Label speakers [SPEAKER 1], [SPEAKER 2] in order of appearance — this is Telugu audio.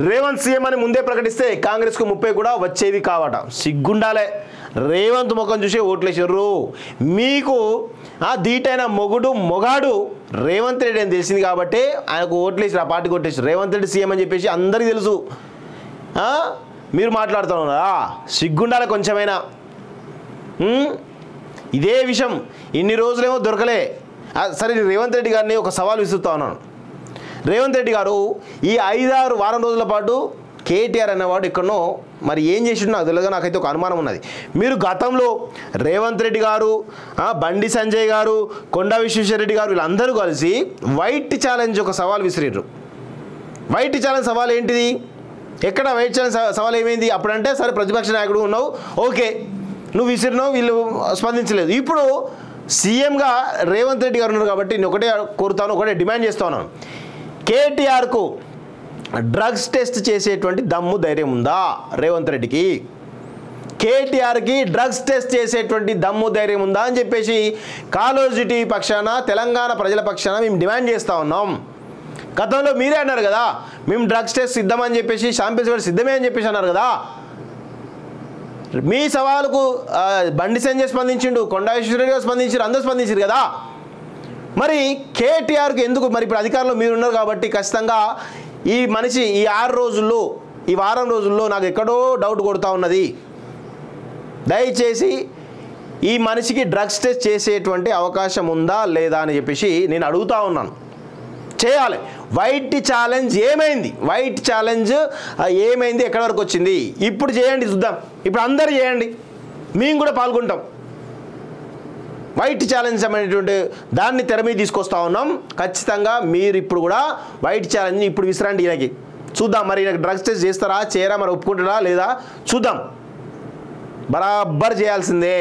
[SPEAKER 1] రేవంత్ సీఎం అని ముందే ప్రకటిస్తే కాంగ్రెస్కు 30 కూడా వచ్చేవి కావట. సిగ్గుండాలే. రేవంత్ ముఖం చూసే ఓట్లేసారు. మీకు దీటైన మొగాడు రేవంత్ రెడ్డి అని తెలిసింది కాబట్టి ఆయనకు ఓట్లేసారు, ఆ పార్టీకి ఓట్లేసారు. రేవంత్ రెడ్డి సీఎం అని చెప్పేసి అందరికీ తెలుసు. మీరు మాట్లాడుతున్నారా? సిగ్గుండాలే కొంచెమైనా. ఇదే విషయం ఇన్ని రోజులేమో దొరకలే. సరే, రేవంత్ రెడ్డి గారిని ఒక సవాల్ విసురుతా ఉన్నాను. రేవంత్ రెడ్డి గారు ఈ 5-6 వారం రోజుల పాటు కేటీఆర్ అనేవాడు ఎక్కడనో మరి ఏం చేసిండు నాకు తెలియదు. నాకైతే ఒక అనుమానం ఉన్నది. మీరు గతంలో రేవంత్ రెడ్డి గారు, బండి సంజయ్ గారు, కొండా విశ్వేశ్వరరెడ్డి గారు వీళ్ళందరూ కలిసి వైట్ ఛాలెంజ్ ఒక సవాల్ విసిరిర్రు. వైట్ ఛాలెంజ్ సవాల్ ఏంటిది? ఎక్కడ వైట్ ఛాలెంజ్ సవాల్ ఏమైంది? అప్పుడంటే సరే ప్రతిపక్ష నాయకుడు ఉన్నావు, ఓకే, నువ్వు విసిరినావు, వీళ్ళు స్పందించలేదు. ఇప్పుడు సీఎంగా రేవంత్ రెడ్డి గారు ఉన్నారు కాబట్టి నేను ఒకటే కోరుతాను, ఒకటే డిమాండ్ చేస్తా ఉన్నాను. కేటీఆర్కు డ్రగ్స్ టెస్ట్ చేసేటువంటి దమ్ము ధైర్యం ఉందా రేవంత్ రెడ్డికి? కేటీఆర్కి డ్రగ్స్ టెస్ట్ చేసేటువంటి దమ్ము ధైర్యం ఉందా అని చెప్పేసి కాలోజిటీ పక్షాన, తెలంగాణ ప్రజల పక్షాన మేము డిమాండ్ చేస్తూ ఉన్నాం. గతంలో మీరే అన్నారు కదా, మేము డ్రగ్స్ టెస్ట్ సిద్ధమని చెప్పేసి, శాంపిల్స్ కూడా సిద్ధమే అని చెప్పేసి అన్నారు కదా. మీ సవాలుకు బండి సంజయ్ స్పందించిండు, కొండా విశ్వేశ్వరరెడ్డి గారు స్పందించారు, అందరూ స్పందించారు కదా. మరి కేటీఆర్కి ఎందుకు? మరి ఇప్పుడు అధికారంలో మీరున్నారు కాబట్టి ఖచ్చితంగా ఈ మనిషి ఈ 6 రోజుల్లో, ఈ వారం రోజుల్లో నాకు ఎక్కడో డౌట్ కొడుతూ ఉన్నది. దయచేసి ఈ మనిషికి డ్రగ్స్ టెస్ట్ చేసేటువంటి అవకాశం ఉందా లేదా అని చెప్పేసి నేను అడుగుతూ ఉన్నాను. చేయాలి. వైట్ ఛాలెంజ్ ఏమైంది? వైట్ ఛాలెంజ్ ఏమైంది? ఎక్కడి వరకు వచ్చింది? ఇప్పుడు చేయండి, చూద్దాం. ఇప్పుడు అందరూ చేయండి, మేము కూడా పాల్గొంటాం. వైట్ ఛాలెంజ్ అనేటువంటి దాన్ని తెర మీద తీసుకొస్తా ఉన్నాం. ఖచ్చితంగా మీరు ఇప్పుడు కూడా వైట్ ఛాలెంజ్ ఇప్పుడు విసిరండి ఈయనకి. చూద్దాం మరి ఈయనకి డ్రగ్స్ టెస్ట్ చేస్తారా, చేయరా, మరి ఒప్పుకుంటారా లేదా చూద్దాం. బరాబర్ చేయాల్సిందే.